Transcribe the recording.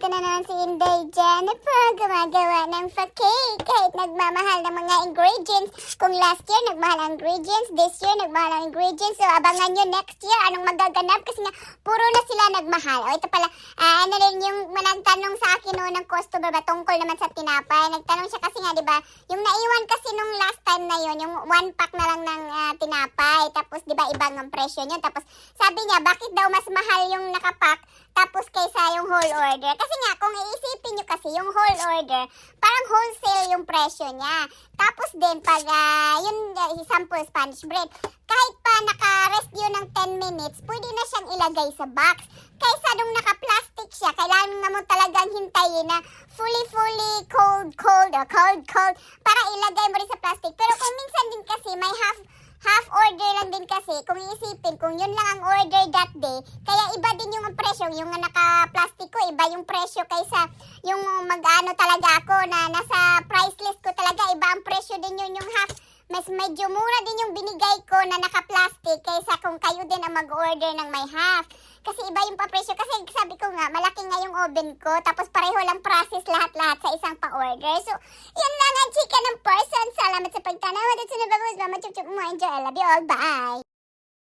ito na naman si Inday Jennifer gumagawa ng pa-cake kahit nagmamahal ng mga ingredients. Kung last year nagmahal ang ingredients, this year nagmahal ang ingredients. So abangan nyo next year anong magaganap kasi nga puro na sila nagmahal. O ito pala, ano rin yung nagtanong sa akin noon ng customer ba tungkol naman sa tinapay. Nagtanong siya kasi nga, di ba, yung naiwan kasi nung last time na yun, yung 1 pack na lang ng tinapay. Tapos, di ba, ibang ang presyo nyo. Tapos, sabi niya, bakit daw mas mahal yung nakapack tapos kaysa yung whole order? Kasi nga, kung iisipin nyo kasi, yung whole order, parang wholesale yung presyo niya. Tapos din, pag yun, sample Spanish bread, kahit pa naka-rest yun ng 10 minutes, pwede na siyang ilagay sa box. Kaysa nung naka-plastic siya, kailangan nga mo talagang hintayin na fully cold para ilagay mo rin sa plastic. Pero kung minsan din kasi may half order lang din kasi, kung iisipin, kung yun lang ang order that day, kaya iba din yung presyo, yung naka-plastic ko, iba yung presyo kaysa yung mag-ano talaga ako na nasa price list ko talaga, iba ang presyo din yun yung half. Mas medyo mura din yung binigay ko na naka-plastic kaysa kung kayo din ang mag-order ng may half. Kasi iba yung pa-presyo. Kasi sabi ko nga, malaki nga yung oven ko. Tapos pareho lang process lahat-lahat sa isang pa-order. So, yan lang ang chika ng person. Salamat sa pagtanaw. At sa nababos, mama, chup-chup mo. Enjoy. I love you all. Bye!